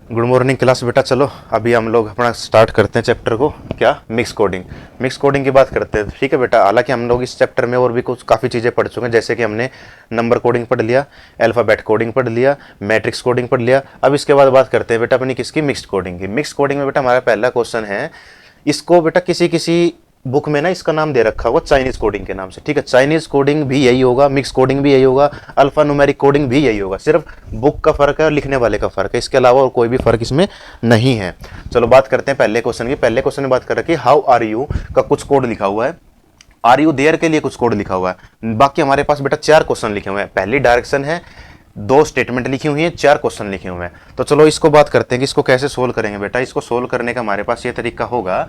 Good morning class बेटा। चलो अभी हम लोग अपना स्टार्ट करते हैं चैप्टर को। क्या? Mix coding. मिक्स कोडिंग की बात करते हैं, ठीक है बेटा। हालांकि हम लोग इस चैप्टर में और भी कुछ काफ़ी चीज़ें पढ़ चुके हैं, जैसे कि हमने नंबर कोडिंग पढ़ लिया, अल्फ़ाबेट कोडिंग पढ़ लिया, मैट्रिक्स कोडिंग पढ़ लिया। अब इसके बाद बात करते हैं बेटा अपनी किसकी? मिक्स कोडिंग की। मिक्स कोडिंग में बेटा हमारा पहला क्वेश्चन है, इसको बेटा किसी किसी बुक में ना इसका नाम दे रखा होगा चाइनीज कोडिंग के नाम से, ठीक है। चाइनीज कोडिंग भी यही होगा, मिक्स कोडिंग भी यही होगा, अल्फा न्यूमेरिक कोडिंग भी यही होगा। सिर्फ बुक का फर्क है और लिखने वाले का फर्क है, इसके अलावा और कोई भी फर्क इसमें नहीं है। चलो बात करते हैं पहले क्वेश्चन की। पहले क्वेश्चन में बात कर रखी है हाउ आर यू का कुछ कोड लिखा हुआ है, आर यू देयर के लिए कुछ कोड लिखा हुआ है। बाकी हमारे पास बेटा 4 क्वेश्चन लिखे हुए हैं। पहली डायरेक्शन है, 2 स्टेटमेंट लिखी हुई है, 4 क्वेश्चन लिखे हुए हैं। तो चलो इसको बात करते हैं कि इसको कैसे सोल्व करेंगे बेटा। इसको सोल्व करने का हमारे पास ये तरीका होगा।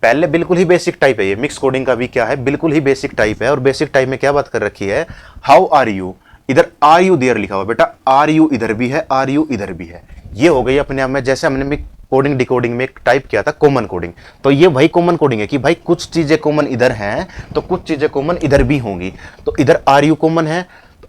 पहले बिल्कुल ही बेसिक टाइप है, ये मिक्स कोडिंग का भी क्या है, बिल्कुल ही बेसिक टाइप है। और बेसिक टाइप में क्या बात कर रखी है, हाउ आर यू, इधर आर यू देयर लिखा हुआ बेटा, आर यू इधर भी है, आर यू इधर भी है। ये हो गई अपने आप में, जैसे हमने कोडिंग डिकोडिंग में टाइप किया था कॉमन कोडिंग, तो ये वही कॉमन कोडिंग है कि भाई कुछ चीजें कॉमन इधर हैं तो कुछ चीजें कॉमन इधर भी होंगी। तो इधर आर यू कॉमन है,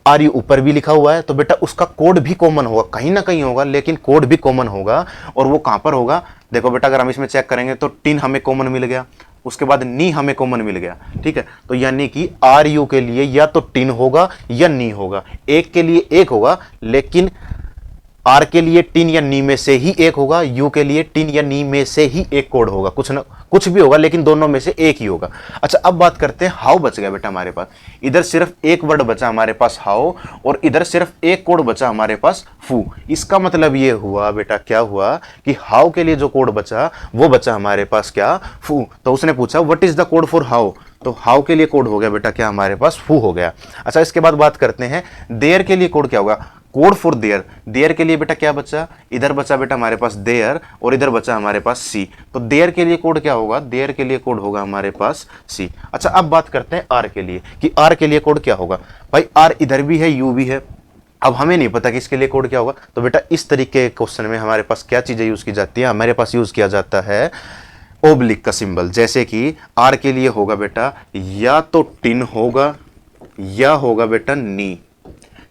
आर यू ऊपर भी लिखा हुआ है, तो बेटा उसका कोड भी कॉमन होगा, कहीं ना कहीं होगा, लेकिन कोड भी कॉमन होगा। और वो कहां पर होगा? देखो बेटा अगर हम इसमें चेक करेंगे तो टिन हमें कॉमन मिल गया, उसके बाद नी हमें कॉमन मिल गया, ठीक है। तो यानी कि आर यू के लिए या तो टिन होगा या नी होगा, एक के लिए एक होगा, लेकिन आर के लिए टिन या नी में से ही एक होगा, यू के लिए टिन या नी में से ही एक कोड होगा, कुछ ना कुछ भी होगा, लेकिन दोनों में से एक ही होगा। अच्छा अब बात करते हैं हाउ बच गया बेटा हमारे पास। इधर सिर्फ एक वर्ड बचा हमारे पास हाउ, और इधर सिर्फ एक कोड बचा हमारे पास फू। इसका मतलब ये हुआ बेटा, क्या हुआ कि हाउ के लिए जो कोड बचा वो बचा हमारे पास क्या? फू। तो उसने पूछा what is the code for how, तो हाउ के लिए कोड हो गया बेटा क्या? हमारे पास फू हो गया। अच्छा इसके बाद बात करते हैं देयर के लिए कोड क्या होगा, कोड फॉर देयर। देयर के लिए बेटा क्या बचा? इधर बचा बेटा हमारे पास देयर, और इधर बचा हमारे पास सी। तो देयर के लिए कोड क्या होगा? देयर के लिए कोड होगा हमारे पास सी। अच्छा अब बात करते हैं आर के लिए कि आर के लिए कोड क्या होगा। भाई आर इधर भी है, यू भी है, अब हमें नहीं पता कि इसके लिए कोड क्या होगा। तो बेटा इस तरीके के क्वेश्चन में हमारे पास क्या चीजें यूज की जाती है? हमारे पास यूज किया जाता है ओब्लिक का सिंबल। जैसे कि आर के लिए होगा बेटा या तो टिन होगा या होगा बेटा नी।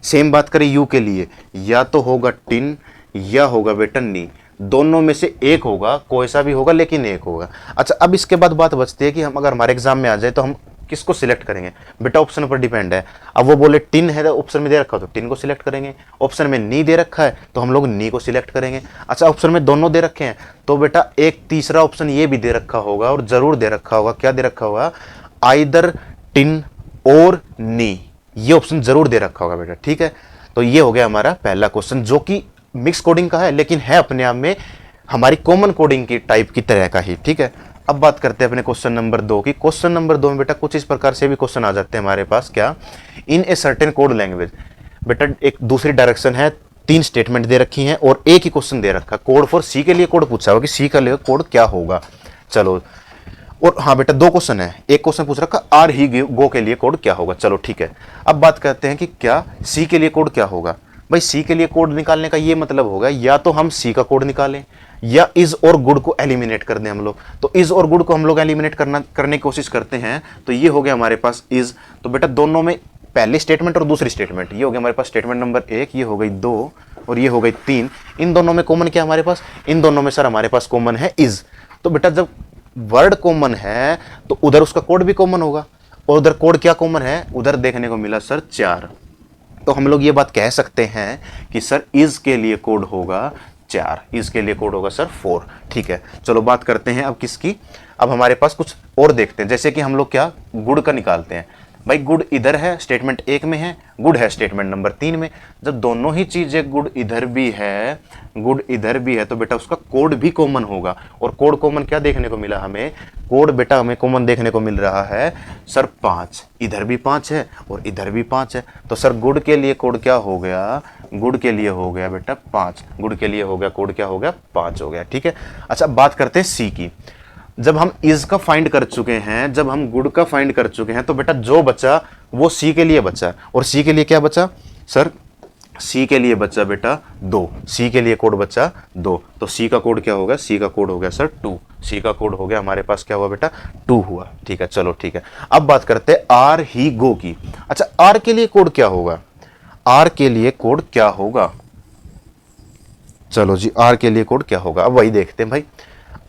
सेम बात करें यू के लिए, या तो होगा टिन या होगा बेटा नी, दोनों में से एक होगा, कोई सा भी होगा लेकिन एक होगा। अच्छा अब इसके बाद बात बचती है कि हम अगर हमारे एग्जाम में आ जाए तो हम किसको सिलेक्ट करेंगे बेटा? ऑप्शन पर डिपेंड है। अब वो बोले टिन है तो ऑप्शन में दे रखा हो तो टिन को सिलेक्ट करेंगे, ऑप्शन में नी दे रखा है तो हम लोग नी को सिलेक्ट करेंगे। अच्छा ऑप्शन में दोनों दे रखे हैं तो बेटा एक तीसरा ऑप्शन ये भी दे रखा होगा, और जरूर दे रखा होगा। क्या दे रखा होगा? आइदर टिन और नी, ये ऑप्शन जरूर दे रखा होगा बेटा, ठीक है। तो ये हो गया हमारा पहला क्वेश्चन, जो कि मिक्स कोडिंग का है लेकिन है अपने आप में हमारी कॉमन कोडिंग की टाइप की तरह का ही, ठीक है। अब बात करते हैं अपने क्वेश्चन नंबर 2 की। क्वेश्चन नंबर 2 में बेटा कुछ इस प्रकार से भी क्वेश्चन आ जाते हैं हमारे पास। क्या? इन ए सर्टेन कोड लैंग्वेज। बेटा एक दूसरी डायरेक्शन है, 3 स्टेटमेंट दे रखी हैं और एक ही क्वेश्चन दे रखा। कोड फॉर सी के लिए कोड पूछा होगा कि सी का लिए कोड क्या होगा। चलो, और हाँ बेटा 2 क्वेश्चन है, एक क्वेश्चन पूछ रखा आर ही गो के लिए कोड क्या होगा। चलो ठीक है, अब बात करते हैं कि क्या सी के लिए कोड क्या होगा। भाई सी के लिए कोड निकालने का ये मतलब होगा या तो हम सी का कोड निकालें या इज और गुड को एलिमिनेट कर दें हम लोग। तो इज और गुड को हम लोग एलिमिनेट करने की कोशिश करते हैं, तो ये हो गया हमारे पास इज। तो बेटा दोनों में पहली स्टेटमेंट और दूसरी स्टेटमेंट, ये हो गया हमारे पास स्टेटमेंट नंबर 1, ये हो गई 2 और ये हो गई 3। इन दोनों में कॉमन क्या हमारे पास? इन दोनों में सर हमारे पास कॉमन है इज। तो बेटा जब वर्ड कॉमन है तो उधर उसका कोड भी कॉमन होगा, और उधर कोड क्या कॉमन है? उधर देखने को मिला सर 4। तो हम लोग ये बात कह सकते हैं कि सर इज के लिए कोड होगा 4, इज के लिए कोड होगा सर 4, ठीक है। चलो बात करते हैं अब किसकी। अब हमारे पास कुछ और देखते हैं, जैसे कि हम लोग क्या गुड का निकालते हैं। भाई गुड इधर है, स्टेटमेंट 1 में है, गुड है स्टेटमेंट नंबर 3 में। जब दोनों ही चीजें गुड इधर भी है, गुड इधर भी है, तो बेटा उसका कोड भी कॉमन होगा। और कोड कॉमन क्या देखने को मिला हमें? कोड बेटा हमें कॉमन देखने को मिल रहा है सर 5, इधर भी 5 है और इधर भी 5 है। तो सर गुड के लिए कोड क्या हो गया? गुड के लिए हो गया बेटा 5, गुड के लिए हो गया कोड क्या हो गया? 5 हो गया, ठीक है। अच्छा बात करते हैं सी की। जब हम इज का फाइंड कर चुके हैं, जब हम गुड का फाइंड कर चुके हैं, तो बेटा जो बचा वो सी के लिए बचा। और सी के लिए क्या बचा सर? सी के लिए बचा बेटा 2, सी के लिए कोड बचा 2। तो सी का कोड क्या होगा? सी का कोड हो गया सर 2, सी का कोड हो गया हमारे पास क्या हुआ बेटा? 2 हुआ, ठीक है। चलो ठीक है, अब बात करते हैं आर ही गो की। अच्छा आर के लिए कोड क्या होगा? आर के लिए कोड क्या होगा? चलो जी, आर के लिए कोड क्या होगा, अब वही देखते हैं भाई।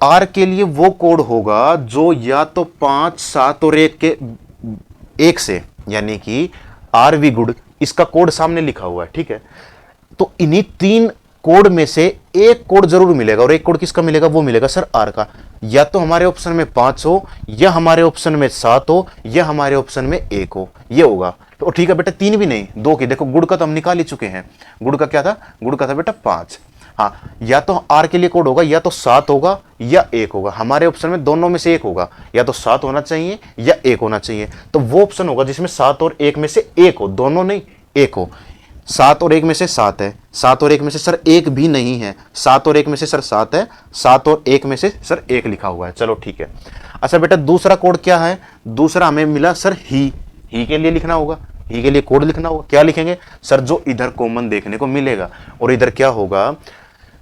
आर के लिए वो कोड होगा जो या तो 5, 7 और 1 के एक से, यानी कि आर वी गुड, इसका कोड सामने लिखा हुआ है, ठीक है। तो इन्हीं 3 कोड में से एक कोड जरूर मिलेगा, और एक कोड किसका मिलेगा, वो मिलेगा सर आर का। या तो हमारे ऑप्शन में 5 हो, या हमारे ऑप्शन में 7 हो, या हमारे ऑप्शन में 1 हो, ये होगा। तो ठीक है बेटा, 3 भी नहीं, 2 की, देखो गुड़ का तो हम निकाल ही चुके हैं। गुड़ का क्या था, गुड़ का था बेटा 5। हाँ, या तो आर के लिए कोड होगा या तो 7 होगा या 1 होगा, हमारे ऑप्शन में दोनों में से एक होगा, या तो 7 होना चाहिए या 1 होना चाहिए। तो वो ऑप्शन होगा जिसमें 7 और 1 में से एक हो, दोनों नहीं, एक हो। 7 और 1 में से 7 है, 7 और 1 में से सर 1 भी नहीं है, 7 और 1 में से सर 7 है, 7 और 1 में से सर 1 लिखा हुआ है। चलो ठीक है। अच्छा बेटा, दूसरा कोड क्या है, दूसरा हमें मिला सर ही के लिए लिखना होगा, ही के लिए कोड लिखना होगा। क्या लिखेंगे सर, जो इधर कॉमन देखने को मिलेगा, और इधर क्या होगा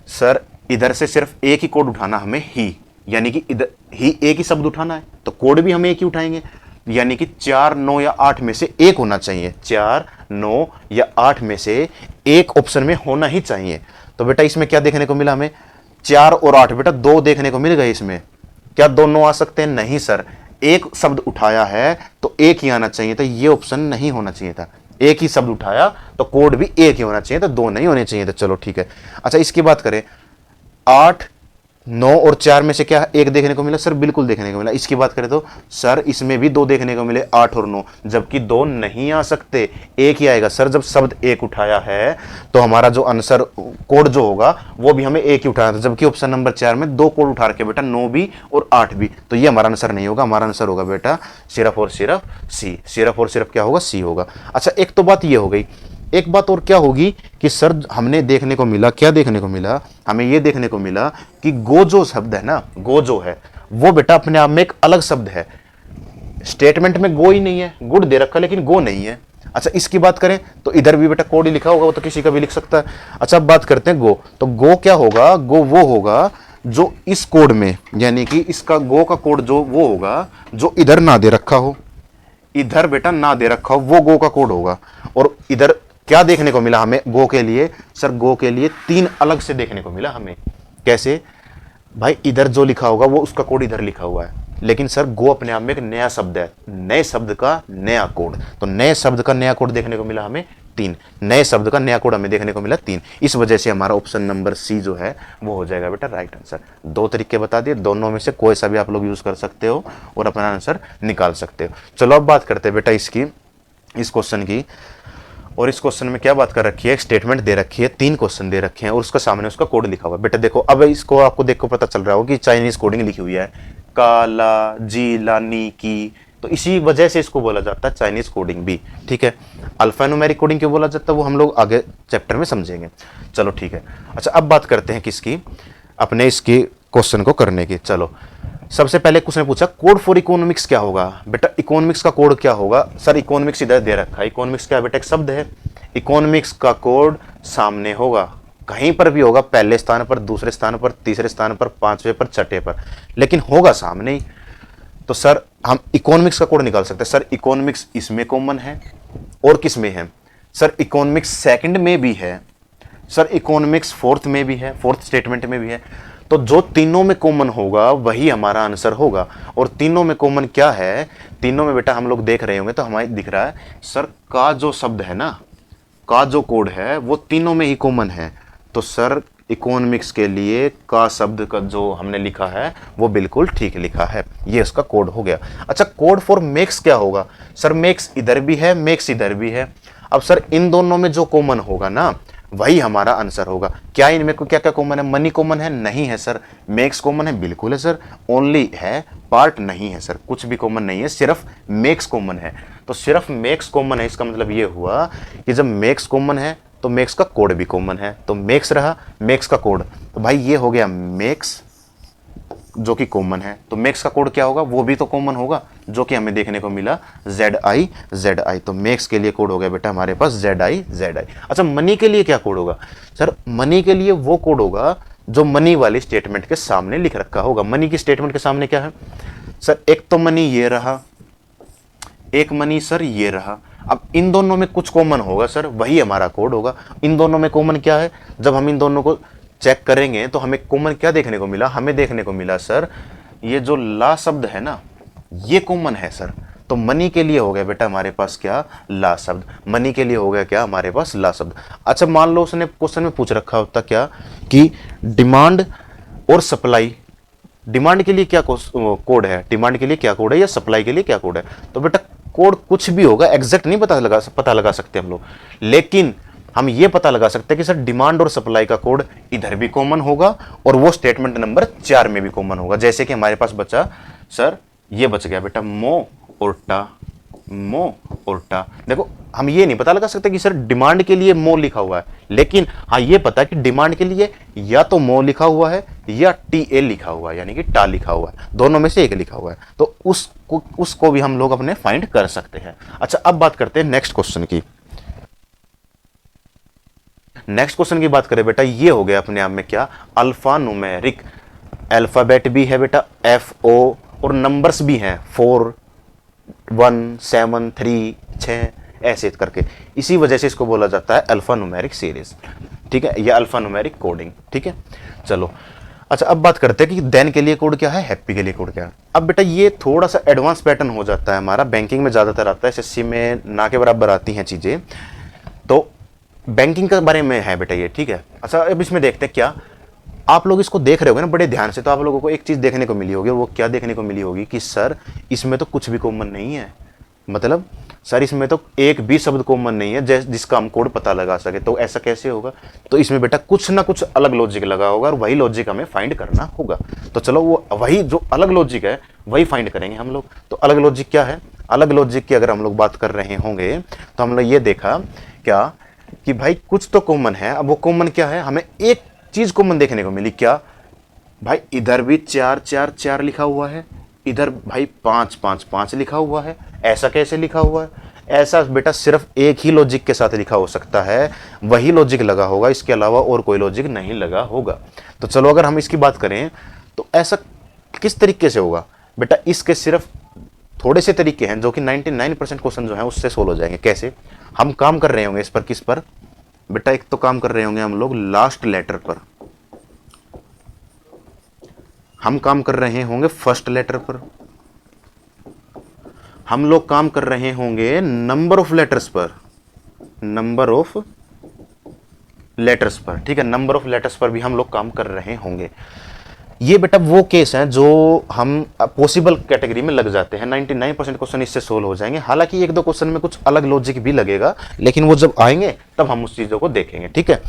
सर, इधर से सिर्फ एक ही कोड उठाना हमें ही, यानी कि इधर ही एक ही शब्द उठाना है, तो कोड भी हम एक ही उठाएंगे, यानी कि 4, 9 या 8 में से एक होना चाहिए, 4, 9 या 8 में से एक ऑप्शन में होना ही चाहिए। तो बेटा इसमें क्या देखने को मिला हमें, 4 और 8, बेटा 2 देखने को मिल गए इसमें। क्या दोनों आ सकते हैं, नहीं सर, एक शब्द उठाया है तो एक ही आना चाहिए था, ये ऑप्शन नहीं होना चाहिए था। एक ही शब्द उठाया तो कोड भी एक ही होना चाहिए, तो 2 नहीं होने चाहिए। तो चलो ठीक है। अच्छा, इसकी बात करें, 8, 9 और 4 में से क्या एक देखने को मिला सर, बिल्कुल देखने को मिला। इसकी बात करें तो सर इसमें भी 2 देखने को मिले, 8 और 9, जबकि 2 नहीं आ सकते, एक ही आएगा सर। जब शब्द एक उठाया है तो हमारा जो आंसर कोड जो होगा वो भी हमें एक ही उठाना था, जबकि ऑप्शन नंबर 4 में 2 कोड उठा रखे बेटा, 9 भी और 8 भी। तो ये हमारा आंसर नहीं होगा, हमारा आंसर होगा बेटा सिर्फ और सिर्फ सी, सिर्फ और सिर्फ क्या होगा, सी होगा। अच्छा, एक तो बात ये हो गई। एक बात और क्या होगी कि सर हमने देखने को मिला, क्या देखने को मिला, हमें ये देखने को मिला कि गो जो शब्द है ना, गो जो है वो बेटा अपने आप में एक अलग शब्द है। स्टेटमेंट में गो ही नहीं है, गुड दे रखा लेकिन गो नहीं है। अच्छा, इसकी बात करें तो इधर भी बेटा कोड ही लिखा होगा, वो तो किसी का भी लिख सकता है। अच्छा, अब बात करते हैं गो, तो गो क्या होगा, गो वो होगा जो इस कोड में, यानी कि इसका गो का कोड जो वो होगा जो इधर ना दे रखा हो, इधर बेटा ना दे रखा हो, वो गो का कोड होगा। और इधर क्या देखने को मिला हमें गो के लिए, सर गो के लिए 3 अलग से देखने को मिला हमें। कैसे भाई, इधर जो लिखा होगा वो उसका कोड इधर लिखा हुआ है, लेकिन सर गो अपने आप में एक नया शब्द है, नए शब्द का नया कोड। तो नए शब्द का नया कोड देखने को मिला हमें 3, नए शब्द का नया कोड हमें देखने को मिला 3। इस वजह से हमारा ऑप्शन नंबर सी जो है वो हो जाएगा बेटा राइट आंसर। 2 तरीके बता दिए, दोनों में से कोई सा भी आप लोग यूज कर सकते हो और अपना आंसर निकाल सकते हो। चलो अब बात करते हैं बेटा इसकी, इस क्वेश्चन की। और इस क्वेश्चन में क्या बात कर रखी है, एक स्टेटमेंट दे रखी है, 3 क्वेश्चन दे रखे हैं और उसका सामने उसका कोड लिखा हुआ है। बेटा देखो, अब इसको आपको देखो पता चल रहा होगा कि चाइनीज कोडिंग लिखी हुई है, काला जीला नी की, तो इसी वजह से इसको बोला जाता है चाइनीज कोडिंग भी, ठीक है। अल्फान्यूमेरिक कोडिंग क्यों बोला जाता है वो हम लोग आगे चैप्टर में समझेंगे। चलो ठीक है। अच्छा, अब बात करते हैं किसकी, अपने इसकी क्वेश्चन को करने की। चलो, सबसे पहले कुछ ने पूछा कोड फॉर इकोनॉमिक्स क्या होगा। बेटा इकोनॉमिक्स का कोड क्या होगा, सर इकोनॉमिक्स इधर दे रखा है, इकोनॉमिक्स क्या बेटा, एक शब्द है। इकोनॉमिक्स का कोड सामने होगा, कहीं पर भी होगा, पहले स्थान पर, दूसरे स्थान पर, तीसरे स्थान पर, 5वें पर, 6ठे पर, लेकिन होगा सामने ही। तो सर हम इकोनॉमिक्स का कोड निकाल सकते हैं। सर इकोनॉमिक्स इसमें कॉमन है और किस में है, सर इकोनॉमिक्स सेकंड में भी है, सर इकोनॉमिक्स फोर्थ में भी है, फोर्थ स्टेटमेंट में भी है। तो जो तीनों में कॉमन होगा वही हमारा आंसर होगा। और तीनों में कॉमन क्या है, तीनों में बेटा हम लोग देख रहे होंगे तो हमारे दिख रहा है सर का जो शब्द है ना, का जो कोड है वो तीनों में ही कॉमन है। तो सर इकोनॉमिक्स के लिए का शब्द का जो हमने लिखा है वो बिल्कुल ठीक लिखा है, ये उसका कोड हो गया। अच्छा, कोड फॉर मैक्स क्या होगा, सर मैक्स इधर भी है, मैक्स इधर भी है। अब सर इन दोनों में जो कॉमन होगा ना वही हमारा आंसर होगा। क्या इनमें क्या क्या कॉमन है, मनी कॉमन है, नहीं है सर। मैक्स कॉमन है, बिल्कुल है सर। ओनली है, पार्ट नहीं है सर, कुछ भी कॉमन नहीं है, सिर्फ मैक्स कॉमन है। तो सिर्फ मैक्स कॉमन है, इसका मतलब ये हुआ कि जब मैक्स कॉमन है तो मैक्स का कोड भी कॉमन है, तो मैक्स रहा मैक्स का कोड। तो भाई ये हो गया मैक्स जो कि कॉमन है, तो मैक्स का कोड क्या होगा, वो भी तो कॉमन होगा, जो कि हमें देखने को मिला ZI। तो मैक्स के लिए कोड हो गया बेटा हमारे पास ZI। अच्छा, मनी के लिए क्या कोड होगा, सर मनी के लिए वो कोड होगा जो मनी वाली स्टेटमेंट के सामने लिख रखा होगा। मनी की स्टेटमेंट के सामने क्या है, सर एक तो मनी ये रहा, एक मनी सर ये रहा। अब इन दोनों में कुछ कॉमन होगा सर, वही हमारा कोड होगा। इन दोनों में कॉमन क्या है, जब हम इन दोनों को चेक करेंगे तो हमें कॉमन क्या देखने को मिला, हमें देखने को मिला सर ये जो ला शब्द है ना ये कॉमन है सर। तो मनी के लिए हो गया बेटा हमारे पास क्या, ला शब्द। मनी के लिए हो गया क्या हमारे पास, ला शब्द। अच्छा मान लो उसने क्वेश्चन में पूछ रखा होता क्या कि डिमांड और सप्लाई, डिमांड के लिए क्या कोड है, डिमांड के लिए क्या कोड है या सप्लाई के लिए क्या कोड है, तो बेटा कोड कुछ भी होगा, एग्जैक्ट नहीं पता लगा सकते हम लोग, लेकिन हम ये पता लगा सकते हैं कि सर डिमांड और सप्लाई का कोड इधर भी कॉमन होगा और वो स्टेटमेंट नंबर 4 में भी कॉमन होगा। जैसे कि हमारे पास बचा सर, ये बच गया बेटा मो और टा, मो और टा। देखो हम ये नहीं पता लगा सकते कि सर डिमांड के लिए मो लिखा हुआ है, लेकिन हाँ ये पता है कि डिमांड के लिए या तो मो लिखा हुआ है या टी एल लिखा हुआ है, यानी कि टा लिखा हुआ है, दोनों में से एक लिखा हुआ है, तो उसको भी हम लोग अपने फाइंड कर सकते हैं। अच्छा अब बात करते हैं नेक्स्ट क्वेश्चन की। नेक्स्ट क्वेश्चन की बात करें बेटा, ये हो गया अपने आप में क्या, अल्फा न्यूमेरिक। अल्फाबेट भी है बेटा एफ ओ और नंबर्स भी हैं 4 1 7 3 6 ऐसे करके, इसी वजह से इसको बोला जाता है अल्फा न्यूमेरिक सीरीज, ठीक है, या अल्फा न्यूमेरिक कोडिंग, ठीक है। चलो अच्छा अब बात करते हैं कि देन के लिए कोड क्या है, हैप्पी के लिए कोड क्या है। अब बेटा ये थोड़ा सा एडवांस पैटर्न हो जाता है हमारा, बैंकिंग में ज्यादातर आता है, एसएससी में ना के बराबर आती हैं चीजें, तो बैंकिंग के बारे में है बेटा ये, ठीक है। अच्छा अब इसमें देखते हैं क्या, आप लोग इसको देख रहे होगे ना बड़े ध्यान से, तो आप लोगों को एक चीज देखने को मिली होगी, और वो क्या देखने को मिली होगी कि सर इसमें तो कुछ भी कॉमन नहीं है, मतलब सर इसमें तो एक भी शब्द कॉमन नहीं है जिसका हम कोड पता लगा सके, तो ऐसा कैसे होगा, तो इसमें बेटा कुछ ना कुछ अलग लॉजिक लगा होगा और वही लॉजिक हमें फाइंड करना होगा। तो चलो वो वही जो अलग लॉजिक है वही फाइंड करेंगे हम लोग। तो अलग लॉजिक क्या है, अलग लॉजिक की अगर हम लोग बात कर रहे होंगे तो हम लोग ये देखा क्या कि भाई कुछ तो कॉमन है। अब वो कॉमन क्या है, हमें एक चीज कॉमन देखने को मिली, क्या भाई इधर भी 4 4 4 लिखा हुआ है, इधर भाई 5 5 5 लिखा हुआ है। ऐसा कैसे लिखा हुआ है, ऐसा बेटा सिर्फ एक ही लॉजिक के साथ लिखा हो सकता है, वही लॉजिक लगा होगा, इसके अलावा और कोई लॉजिक नहीं लगा होगा। तो चलो अगर हम इसकी बात करें तो ऐसा किस तरीके से होगा बेटा, इसके सिर्फ थोड़े से तरीके हैं जो कि 99% क्वेश्चन जो है उससे सोल्व हो जाएंगे। कैसे, हम काम कर रहे होंगे इस पर, किस पर बेटा, एक तो काम कर रहे होंगे हम लोग लास्ट लेटर पर, हम काम कर रहे होंगे फर्स्ट लेटर पर, हम लोग काम कर रहे होंगे नंबर ऑफ लेटर्स पर, नंबर ऑफ लेटर्स पर, ठीक है, नंबर ऑफ लेटर्स पर भी हम लोग काम कर रहे होंगे। ये बेटा वो केस हैं जो हम पॉसिबल कैटेगरी में लग जाते हैं, 99% क्वेश्चन इससे सोल्व हो जाएंगे। हालांकि एक दो क्वेश्चन में कुछ अलग लॉजिक भी लगेगा, लेकिन वो जब आएंगे तब हम उस चीजों को देखेंगे, ठीक है।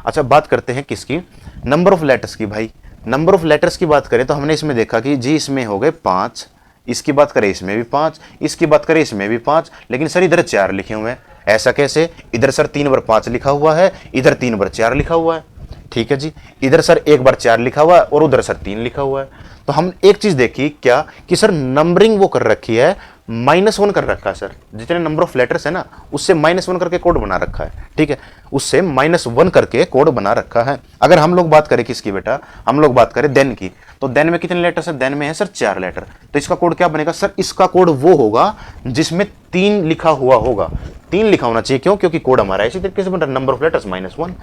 अच्छा बात करते हैं किसकी, नंबर ऑफ लेटर्स की। भाई नंबर ऑफ लेटर्स की बात करें तो हमने इसमें देखा कि जी इसमें हो गए 5, इसकी बात करें इसमें भी 5, इसकी बात करें इसमें भी 5, लेकिन सर इधर 4 लिखे हुए हैं। ऐसा कैसे, इधर सर 3 बार 5 लिखा हुआ है, इधर 3 बार 4 लिखा हुआ है, ठीक है जी, इधर सर 1 बार 4 लिखा हुआ है और उधर सर 3 लिखा हुआ है। तो हम एक चीज देखी क्या कि सर नंबरिंग वो कर रखी है, -1 कर रखा है सर, जितने नंबर ऑफ लेटर्स है ना उससे -1 करके कोड बना रखा है, ठीक है, उससे -1 करके कोड बना रखा है। अगर हम लोग बात करें किसकी बेटा, हम लोग बात करें देन की, तो देन में कितने लेटर्स है, देन में है सर 4 लेटर, तो इसका कोड क्या बनेगा सर, इसका कोड वो होगा जिसमें 3 लिखा हुआ होगा, 3 लिखा होना चाहिए, क्यों, क्योंकि कोड हमारा इसी तरीके से बन रहा है, number of letters -1,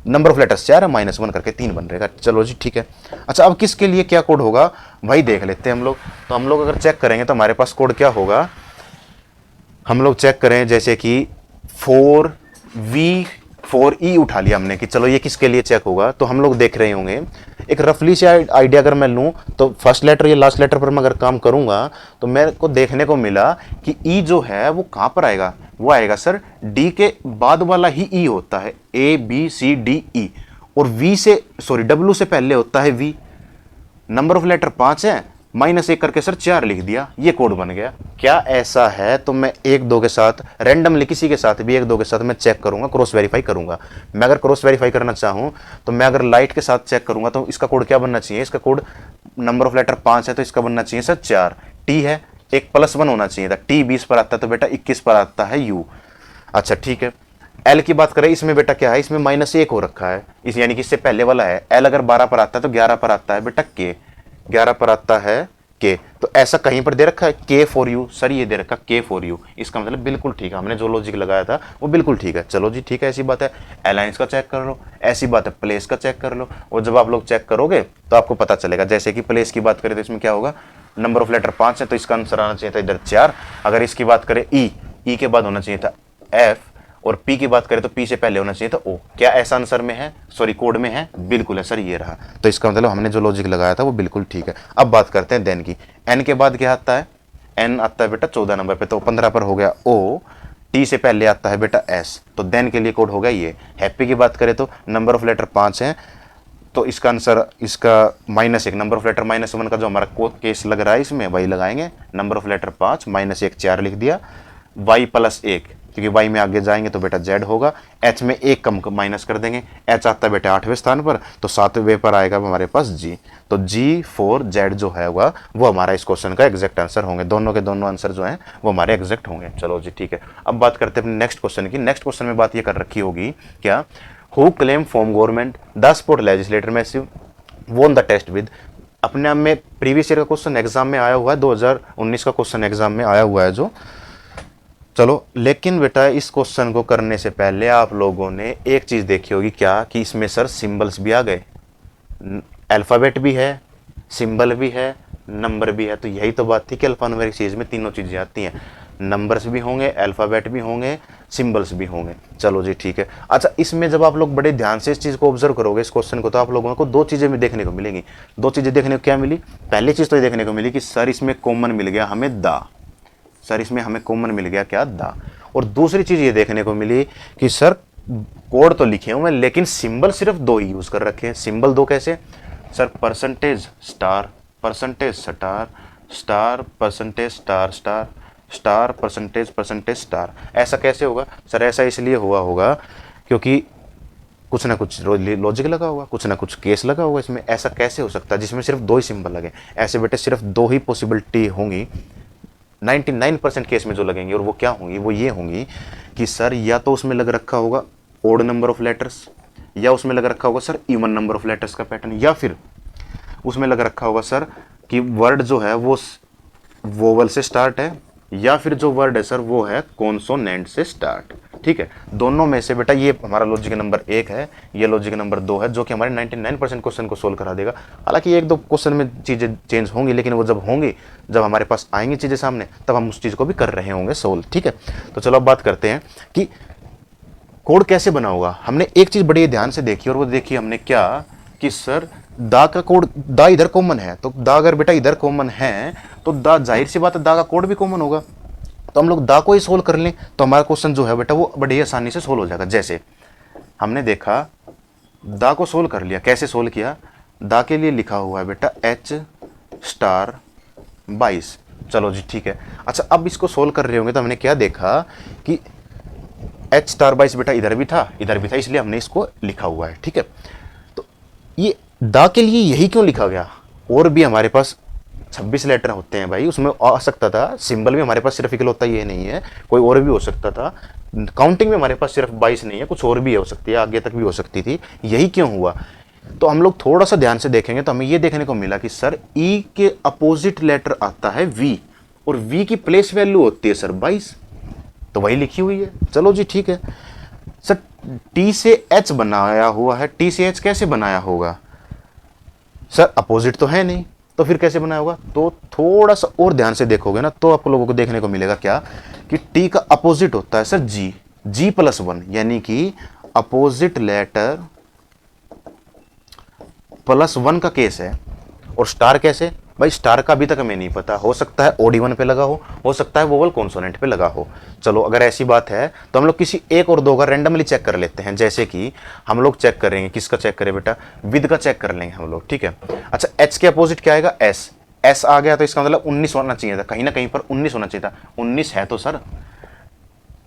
number of letters 4 है, -1 करके 3 बन रहेगा। चलो जी ठीक है। अच्छा अब किसके लिए क्या कोड होगा वही देख लेते हैं हम लोग। तो हम लोग अगर चेक करेंगे तो हमारे पास कोड क्या होगा, हम लोग चेक करें जैसे कि 4V 4E उठा लिया हमने कि चलो ये किसके लिए चेक होगा, तो हम लोग देख रहे होंगे एक रफली से आइडिया अगर मैं लूं तो फर्स्ट लेटर या लास्ट लेटर पर मैं अगर काम करूंगा तो मेरे को देखने को मिला कि E जो है वो कहां पर आएगा, वो आएगा सर D के बाद वाला ही E होता है, ABCDE, और W से पहले होता है V। नंबर ऑफ लेटर 5 है, -1 करके सर 4 लिख दिया, ये कोड बन गया। क्या ऐसा है, तो मैं 1 2 के साथ रैंडमली किसी के साथ भी 1 2 के साथ मैं चेक करूंगा, क्रॉस वेरीफाई करूंगा। मैं अगर क्रॉस वेरीफाई करना चाहूं तो मैं अगर लाइट के साथ चेक करूंगा तो इसका कोड क्या बनना चाहिए, इसका कोड नंबर ऑफ लेटर 5 है तो इसका बनना चाहिए सर 4, T है, एक +1 होना चाहिए था, T 20 पर आता है तो बेटा 21 पर आता है U। अच्छा ठीक है। L की बात करें, इसमें बेटा क्या है, इसमें -1 हो रखा है, इस यानी कि इससे पहले वाला है। L अगर 12 पर आता है तो 11 पर आता है बेटा K, 11 पर आता है के, तो ऐसा कहीं पर दे रखा है के फॉर यू, सर ये दे रखा के फॉर यू, इसका मतलब बिल्कुल ठीक है, हमने जो लॉजिक लगाया था वो बिल्कुल ठीक है। चलो जी ठीक है, ऐसी बात है अलायंस का चेक कर लो, ऐसी बात है प्लेस का चेक कर लो, और जब आप लोग चेक करोगे तो आपको पता चलेगा। जैसे कि प्लेस की बात करें तो इसमें क्या होगा, नंबर ऑफ लेटर 5 है तो इसका आंसर आना चाहिए था इधर 4। अगर इसकी बात करें ई के बाद होना चाहिए था एफ, और पी की बात करें तो पी से पहले होना चाहिए था ओ। क्या ऐसा आंसर में है, सॉरी कोड में है? बिल्कुल है सर, ये रहा। तो इसका मतलब हमने जो लॉजिक लगाया था वो बिल्कुल ठीक है। अब बात करते हैं देन की। एन के बाद क्या आता है? एन आता है बेटा 14 नंबर पे, तो 15 पर हो गया ओ। टी से पहले आता है बेटा एस, तो देन के लिए कोड हो गया ये। हैप्पी की बात करें तो नंबर ऑफ लेटर 5 है, तो इसका आंसर इसका -1, नंबर ऑफ लेटर -1 का जो हमारा केस लग रहा है इसमें वही लगाएंगे। नंबर ऑफ लेटर 5 -1 4 लिख दिया। y + 1, क्योंकि y में आगे जाएंगे तो बेटा z होगा। h में 1 कम माइनस कर देंगे, h आता है बेटा 8वें स्थान पर, तो 7वें पर आएगा हमारे पास g, तो g4z जो है वो हमारा इस क्वेश्चन का एग्जैक्ट आंसर होंगे। दोनों के दोनों आंसर जो हैं वो हमारे एग्जैक्ट होंगे। चलो जी ठीक है, अब बात करते हैं अपने नेक्स्ट क्वेश्चन की। नेक्स्ट क्वेश्चन में बात ये कर रखी होगी क्या, who claim from government the sport legislator massive won the test with. अपने आप में प्रीवियस ईयर का क्वेश्चन एग्जाम में आया हुआ है, 2019 का क्वेश्चन एग्जाम में आया हुआ है जो। चलो लेकिन बेटा इस क्वेश्चन को करने से पहले आप लोगों ने एक चीज देखी होगी क्या, कि इसमें सर सिंबल्स भी आ गए, अल्फाबेट भी है, सिंबल भी है, नंबर भी है। तो यही तो बात थी कि अल्फान्यूमेरिक चीज में तीनों चीजें आती हैं, नंबर्स भी होंगे, अल्फाबेट भी होंगे, सिंबल्स भी होंगे। चलो जी ठीक है। अच्छा, इसमें जब आप लोग बड़े ध्यान से इस चीज को ऑब्जर्व करोगे इस क्वेश्चन को, तो आप लोगों को दो चीजें भी देखने को मिलेंगी। दो चीजें देखने को क्या मिली? पहली चीज तो ये देखने को मिली कि सर इसमें कॉमन मिल गया हमें दा, सर इसमें हमें कॉमन मिल गया क्या, दा। और दूसरी चीज ये देखने को मिली कि सर कोड तो लिखे हुए लेकिन सिंबल सिर्फ 2 ही यूज कर रखे हैं। सिंबल 2 कैसे? Sir percentage star, percentage star, star percentage star, star star percentage, percentage star. ऐसा कैसे होगा सर? ऐसा इसलिए हुआ होगा क्योंकि कुछ ना कुछ लॉजिक लगा होगा, कुछ ना कुछ केस लगा होगा इसमें। ऐसा कैसे हो सकता है जिसमें सिर्फ 2 ही सिंबल लगे? ऐसे बेटे सिर्फ 2 ही पॉसिबिलिटी होंगी 99% केस में जो लगेंगी, और वो क्या होंगी? वो ये होंगी कि सर या तो उसमें लग रखा होगा ओड नंबर ऑफ लेटर्स, या उसमें लग रखा होगा sir even number of letters का पैटर्न, या फिर उसमें लग रखा होगा सर कि वर्ड जो है वो वोवल से स्टार्ट है, या फिर जो वर्ड है सर वो है कॉन्सोनेंट से स्टार्ट। ठीक है, दोनों में से बेटा ये हमारा लॉजिक नंबर 1 है, ये लॉजिक नंबर 2 है, जो कि हमारे 99% क्वेश्चन को सोल्व करा देगा। हालांकि 1-2 क्वेश्चन में चीज़ें चेंज होंगी, लेकिन वो जब होंगी, जब हमारे पास आएंगी चीज़ें सामने, तब हम उस चीज़ को भी कर रहे होंगे सोल्व। ठीक है, तो चलो अब बात करते हैं कि कोड कैसे बना होगा। हमने एक चीज़ बड़ी ध्यान से देखी, और वो देखी हमने क्या कि सर दा का कोड, दा इधर कॉमन है, तो दा अगर बेटा इधर कॉमन है तो दा जाहिर सी बात है दा का कोड भी कॉमन होगा। तो हम लोग दा को ही सोल्व कर लें तो हमारा क्वेश्चन जो है बेटा वो बड़ी आसानी से सोल्व हो जाएगा। जैसे हमने देखा दा को सोल्व कर लिया, कैसे सोल्व किया? दा के लिए लिखा हुआ है बेटा H स्टार 22। चलो जी ठीक है। अच्छा, अब इसको सोल्व कर रहे होंगे तो हमने क्या देखा कि H स्टार 22 बेटा इधर भी था, इधर भी था, इसलिए हमने इसको लिखा हुआ है। ठीक है, तो ये दा के लिए यही क्यों लिखा गया? और भी हमारे पास 26 लेटर होते हैं भाई, उसमें आ सकता था सिंबल भी हमारे पास सिर्फ इकलौता ये नहीं है, कोई और भी हो सकता था। काउंटिंग में हमारे पास सिर्फ 22 नहीं है, कुछ और भी हो सकती है, आगे तक भी हो सकती थी। यही क्यों हुआ? तो हम लोग थोड़ा सा ध्यान से देखेंगे तो हमें ये देखने को मिला कि सर ई के अपोजिट लेटर आता है वी, और वी की प्लेस वैल्यू होती है सर 22, तो वही लिखी हुई है। चलो जी ठीक है। सर टी से एच बनाया हुआ है, टी से एच कैसे बनाया होगा? सर अपोजिट तो है नहीं, तो फिर कैसे बनाया होगा? तो थोड़ा सा और ध्यान से देखोगे ना तो आप लोगों को देखने को मिलेगा क्या कि टी का अपोजिट होता है सर जी, G+1, यानी कि अपोजिट लेटर +1 का केस है। और स्टार कैसे? भाई स्टार का अभी तक हमें नहीं पता, हो सकता है ओड-इवन पे लगा हो सकता है वोवल कॉन्सोनेंट पे लगा हो। चलो अगर ऐसी बात है तो हम लोग किसी 1 और 2 का रैंडमली चेक कर लेते हैं। जैसे कि हम लोग चेक करेंगे, किसका चेक करें बेटा? विद का चेक कर लेंगे हम लोग। ठीक है, अच्छा एच के अपोजिट क्या आएगा? एस, एस आ गया तो इसका मतलब 19 होना चाहिए था, कहीं ना कहीं पर 19 होना चाहिए था। 19 है तो सर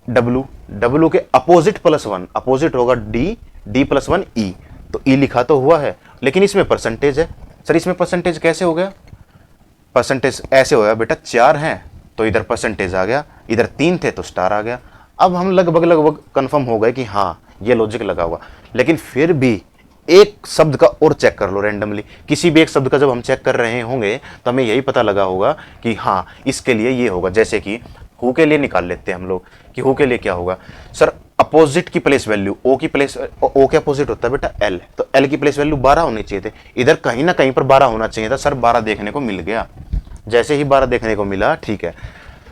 डब्लू, डब्लू के अपोजिट +1, अपोजिट होगा डी, D+1 ई, तो ई लिखा तो हुआ है, लेकिन इसमें परसेंटेज है। सर इसमें परसेंटेज कैसे हो गया? परसेंटेज ऐसे हो गया बेटा, 4 हैं तो इधर परसेंटेज आ गया, इधर 3 थे तो स्टार आ गया। अब हम लगभग कंफर्म हो गए कि हाँ ये लॉजिक लगा हुआ, लेकिन फिर भी एक शब्द का और चेक कर लो रैंडमली, किसी भी एक शब्द का जब हम चेक कर रहे होंगे तो हमें यही पता लगा होगा कि हाँ इसके लिए ये होगा। जैसे कि हु के लिए निकाल लेते हैं हम लोग कि हु के लिए क्या होगा सर, अपोजिट की प्लेस वैल्यू, ओ की प्लेस, ओ के अपोजिट होता है बेटा एल, तो एल की प्लेस वैल्यू 12 होनी चाहिए थे, इधर कहीं ना कहीं पर 12 होना चाहिए था सर, 12 देखने को मिल गया। जैसे ही 12 देखने को मिला, ठीक है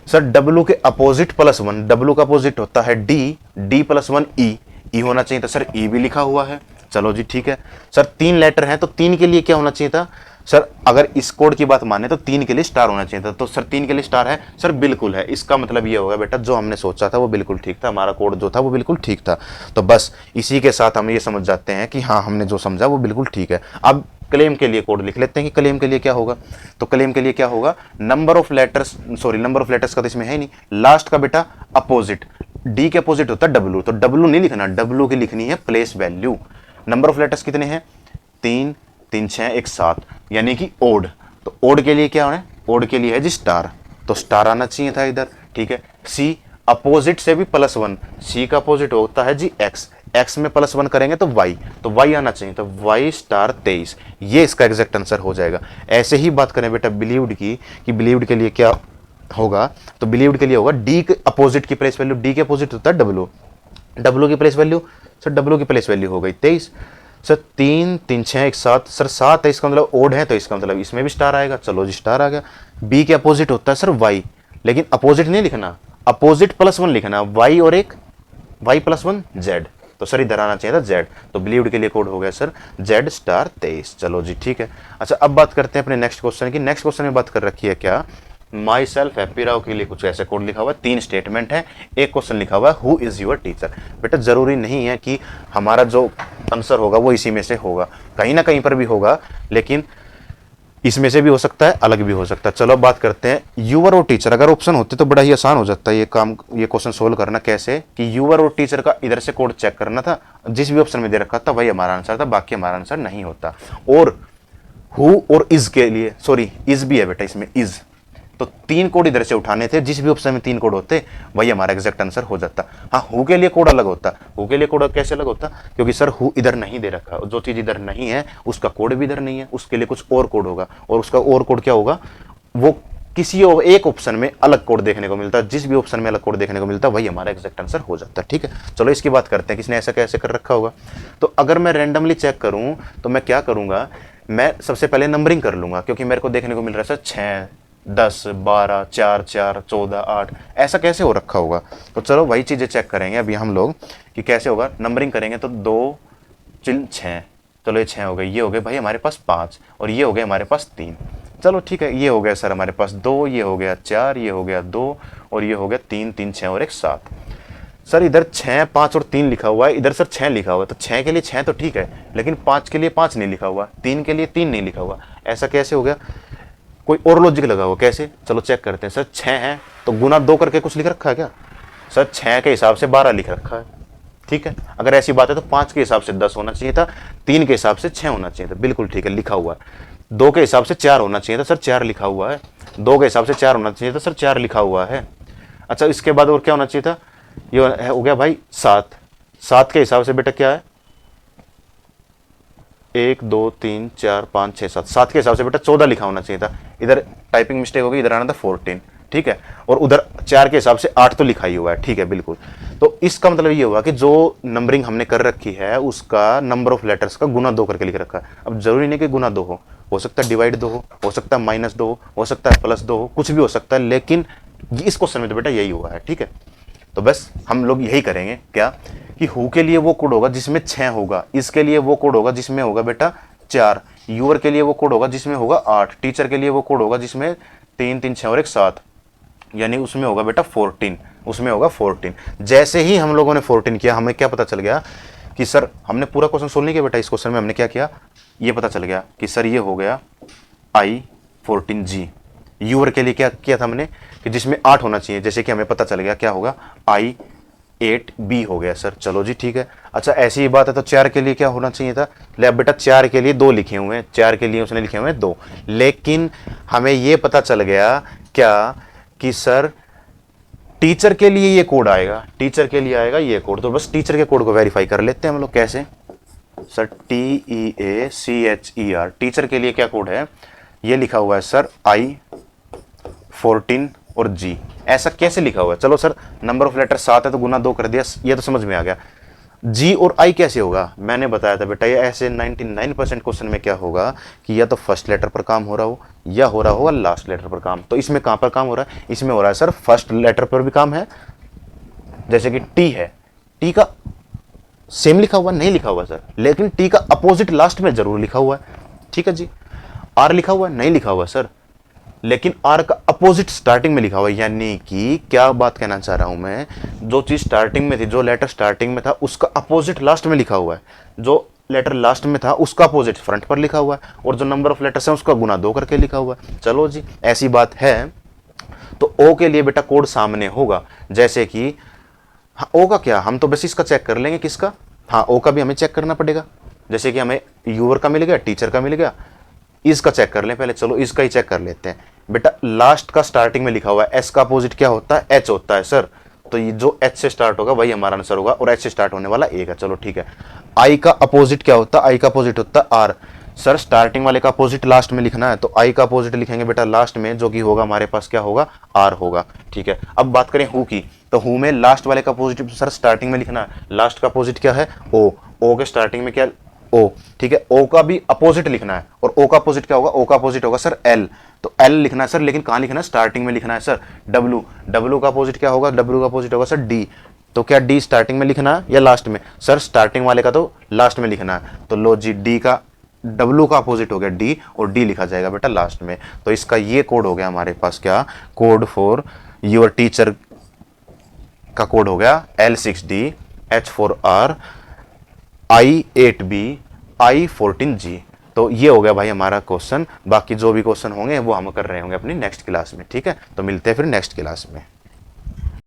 सर, डब्लू के अपोजिट +1, डब्लू का अपोजिट होता है डी, डी +1 ई, ई होना चाहिए था सर, ई भी लिखा हुआ है। चलो जी ठीक है सर, 3 लेटर हैं तो 3 के लिए क्या होना चाहिए था सर, अगर इस कोड की बात माने तो 3 के लिए स्टार होना चाहिए था, तो सर 3 के लिए स्टार है सर, बिल्कुल है। इसका मतलब ये होगा बेटा जो हमने सोचा था वो बिल्कुल ठीक था, हमारा कोड जो था वो बिल्कुल ठीक था। तो बस इसी के साथ हम ये समझ जाते हैं कि हाँ हमने जो समझा वो बिल्कुल ठीक है। अब क्लेम के लिए कोड लिख लेते हैं कि क्लेम के लिए क्या होगा। तो क्लेम के लिए क्या होगा, number of letters, sorry number of letters का तो इसमें है नहीं, लास्ट का बेटा अपोजिट, डी के अपोजिट होता है डब्लू, तो डब्लू नहीं लिखना, डब्लू की लिखनी है place value. Number of letters कितने हैं, 3, 3 6 1 7, यानी कि ओड। तो ओड के लिए क्या है, ओड के लिए है जी स्टार, तो स्टार आना चाहिए था इधर, ठीक है। सी, अपोजिट से भी +1, सी का अपोजिट होता है जी एक्स, एक्स में +1 करेंगे तो वाई, तो वाई आना चाहिए, तो वाई स्टार 23, ये इसका एग्जैक्ट आंसर हो जाएगा। ऐसे ही बात करें बेटा बिलीव्ड की, कि बिलीव्ड के लिए क्या होगा, तो बिलीव्ड के लिए होगा डी के अपोजिट की प्लेस वैल्यू, डी के अपोजिट होता है डब्लू, डब्लू की प्लेस वैल्यू सर, डब्लू की प्लेस वैल्यू हो गई 23 सर, 3 3 6 1 7 सर, 7 है इसका मतलब ओड है, तो इसका मतलब इसमें भी स्टार आएगा। चलो जी स्टार आ गया। बी के अपोजिट होता है सर वाई, लेकिन अपोजिट नहीं लिखना, अपोजिट +1 लिखना, वाई और एक वाई +1 जेड, तो सर इधर आना चाहिए था जेड, तो बिलीव्ड के लिए कोड हो गया सर जेड स्टार 23। चलो जी ठीक है। अच्छा अब बात करते हैं अपने नेक्स्ट क्वेश्चन की। नेक्स्ट क्वेश्चन में बात कर रखी है क्या, माई सेल्फ हैप्पी राव के लिए कुछ ऐसे कोड लिखा हुआ है, 3 स्टेटमेंट है, एक क्वेश्चन लिखा हुआ है हु इज योर टीचर। बेटा जरूरी नहीं है कि हमारा जो आंसर होगा वो इसी में से होगा, कहीं ना कहीं पर भी होगा, लेकिन इसमें से भी हो सकता है, अलग भी हो सकता है। चलो बात करते हैं यूवर और टीचर, अगर ऑप्शन होते तो बड़ा ही आसान हो जाता है ये काम, ये क्वेश्चन सोल्व करना। कैसे कि यूवर और टीचर का इधर से कोड चेक करना था, जिस भी ऑप्शन में दे रखा था वही हमारा आंसर था, बाकी हमारा आंसर नहीं होता। और हु और इज के लिए, सॉरी इज भी है बेटा इसमें, इज, तो 3 कोड इधर से उठाने थे, जिस भी ऑप्शन में 3 कोड होते वही हमारा एग्जैक्ट आंसर हो जाता। हाँ हु के लिए कोड अलग होता, हु के लिए कोड कैसे अलग होता, क्योंकि सर हु इधर नहीं दे रखा, जो चीज इधर नहीं है उसका कोड भी इधर नहीं है, उसके लिए कुछ और कोड होगा, और उसका और कोड क्या होगा, वो किसी एक ऑप्शन में अलग कोड देखने को मिलता है, जिस भी ऑप्शन में अलग कोड देखने को मिलता है वही हमारा एग्जैक्ट आंसर हो जाता है। ठीक है चलो इसकी बात करते हैं, किसने ऐसा कैसे कर रखा होगा। तो अगर मैं रैंडमली चेक करूं तो मैं क्या करूंगा, मैं सबसे पहले नंबरिंग कर लूंगा, क्योंकि मेरे को देखने को मिल रहा है सर 6 10 12 4 4 14 8, ऐसा कैसे हो रखा होगा। तो चलो वही चीज़ें चेक करेंगे अभी हम लोग कि कैसे होगा। नंबरिंग करेंगे तो 2 3 6, चलो ये 6 हो गए, ये हो गए भाई हमारे पास 5, और ये हो गए हमारे पास 3। चलो ठीक है, ये हो गया सर हमारे पास 2, ये हो गया 4, ये हो गया 2, और ये हो गया 3 3 6 और 1 7। सर इधर 6 5 और 3 लिखा हुआ है, इधर सर 6 लिखा हुआ है, तो 6 के लिए 6 तो ठीक है, लेकिन 5 के लिए 5 नहीं लिखा हुआ, 3 के लिए 3 नहीं लिखा हुआ, ऐसा कैसे हो गया। कोई और लॉजिक लगा हुआ कैसे, चलो चेक करते हैं। सर 6 है तो गुना 2 करके कुछ लिख रखा है क्या, सर 6 के हिसाब से 12 लिख रखा है। ठीक है अगर ऐसी बात है तो 5 के हिसाब से 10 होना चाहिए था, 3 के हिसाब से 6 होना चाहिए था, बिल्कुल ठीक है लिखा हुआ है। 2 के हिसाब से 4 होना चाहिए था, सर 4 लिखा हुआ है। 2 के हिसाब से 4 होना चाहिए था, सर 4 लिखा हुआ है। अच्छा इसके बाद और क्या होना चाहिए था, ये हो गया भाई 7, 7 के हिसाब से बेटा क्या है 1 2 3 4 5 6 7, 7 के हिसाब से बेटा 14 लिखा होना चाहिए था, इधर टाइपिंग मिस्टेक हो गई, इधर आना था 14। ठीक है और उधर 4 के हिसाब से 8 तो लिखा ही हुआ है। ठीक है बिल्कुल, तो इसका मतलब ये हुआ कि जो नंबरिंग हमने कर रखी है उसका नंबर ऑफ लेटर्स का गुना 2 करके लिख रखा है। अब जरूरी नहीं कि गुना 2 हो सकता है डिवाइड 2 हो सकता है -2 हो सकता है +2 हो, कुछ भी हो सकता है, लेकिन इस क्वेश्चन में तो बेटा यही हुआ है। ठीक है तो बस हम लोग यही करेंगे क्या कि हु के लिए वो कोड होगा जिसमें 6 होगा, इसके लिए वो कोड होगा जिसमें होगा बेटा 4, यूअर के लिए वो कोड होगा जिसमें होगा 8, टीचर के लिए वो कोड होगा जिसमें 3 3 6 और 1 7, यानी उसमें होगा बेटा 14, उसमें होगा 14। जैसे ही हम लोगों ने 14 किया हमें क्या पता चल गया कि सर हमने पूरा क्वेश्चन सोल्व नहीं किया बेटा, इस क्वेश्चन में हमने क्या किया ये पता चल गया कि सर ये हो गया I14G। यूअर के लिए क्या किया था हमने कि जिसमें 8 होना चाहिए, जैसे कि हमें पता चल गया क्या होगा I8B हो गया सर। चलो जी ठीक है। अच्छा ऐसी ही बात है तो 4 के लिए क्या होना चाहिए था, ले अब बेटा 4 के लिए 2 लिखे हुए हैं, 4 के लिए उसने लिखे हुए हैं 2, लेकिन हमें ये पता चल गया क्या कि सर टीचर के लिए ये कोड आएगा, टीचर के लिए आएगा ये कोड, तो बस टीचर के कोड को वेरीफाई कर लेते हैं हम लोग। कैसे, सर TEACHER, टीचर के लिए क्या कोड है? ये लिखा हुआ है सर I14 और G। ऐसा कैसे लिखा हुआ है? चलो सर नंबर ऑफ लेटर 7 है तो गुना 2 कर दिया, ये तो समझ में आ गया। G और I कैसे होगा? मैंने बताया था बेटा, ये ऐसे 99% क्वेश्चन में क्या होगा कि या तो फर्स्ट लेटर पर काम हो रहा हो या हो रहा होगा लास्ट लेटर पर काम। तो इसमें कहां पर काम हो रहा है? इसमें हो रहा है सर फर्स्ट लेटर पर भी काम है, जैसे कि T है, T का सेम लिखा हुआ नहीं लिखा हुआ सर, लेकिन T का अपोजिट लास्ट में जरूर लिखा हुआ है, ठीक है जी। R लिखा हुआ नहीं लिखा हुआ सर, लेकिन R का अपोजिट स्टार्टिंग में लिखा हुआ है। यानी कि क्या बात कहना चाह रहा हूं मैं, जो चीज स्टार्टिंग में थी, जो लेटर स्टार्टिंग में था उसका अपोजिट लास्ट में लिखा हुआ है, जो लेटर लास्ट में था उसका अपोजिट फ्रंट पर लिखा हुआ है, और जो नंबर ऑफ लेटर्स है उसका गुना 2 करके लिखा हुआ है। चलो जी ऐसी बात है तो O के लिए बेटा कोड सामने होगा, जैसे कि हाँ, ओ का क्या, हम तो बस इसका चेक कर लेंगे, किसका? हाँ ओ का भी हमें चेक करना पड़ेगा, जैसे कि हमें यूअर का मिल गया, टीचर का मिल गया, इसका चेक कर लें पहले। चलो इसका ही चेक कर लेते हैं बेटा। लास्ट का स्टार्टिंग में लिखा हुआ है, एस का अपोजिट क्या होता है? एच होता है सर, तो ये जो एच से स्टार्ट होगा वही हमारा आंसर होगा, और एच से स्टार्ट होने वाला ए का। चलो ठीक है। आई का अपोजिट क्या होता है? आई का अपोजिट होता है आर। सर स्टार्टिंग वाले का अपोजिट लास्ट में लिखना है, तो आई का अपोजिट लिखेंगे बेटा लास्ट में, जो कि होगा हमारे पास क्या होगा? आर होगा, ठीक है। अब बात करें हु की, तो हु में लास्ट वाले का अपोजिट सर स्टार्टिंग में लिखना है, लास्ट का अपोजिट क्या है? ओ। ओ के स्टार्टिंग में क्या? ओ, ठीक है। ओ का भी अपोजिट लिखना है, और ओ का अपोजिट क्या होगा? ओ का अपोजिट होगा सर एल, तो एल लिखना है सर, लेकिन कहां लिखना है? स्टार्टिंग में लिखना है सर। डब्ल्यू, डब्ल्यू का अपोजिट क्या होगा? डब्ल्यू का अपोजिट होगा सर डी, तो क्या डी स्टार्टिंग में लिखना है या लास्ट में? सर स्टार्टिंग वाले का तो लास्ट में लिखना है, तो लो जी डी का, डब्ल्यू का अपोजिट हो गया डी, और डी लिखा जाएगा बेटा लास्ट में। तो इसका ये कोड हो गया हमारे पास, क्या कोड फॉर योर टीचर का कोड हो गया L6D H4R I8B I14G। तो ये हो गया भाई हमारा क्वेश्चन। बाकी जो भी क्वेश्चन होंगे वो हम कर रहे होंगे अपनी नेक्स्ट क्लास में, ठीक है। तो मिलते हैं फिर नेक्स्ट क्लास में।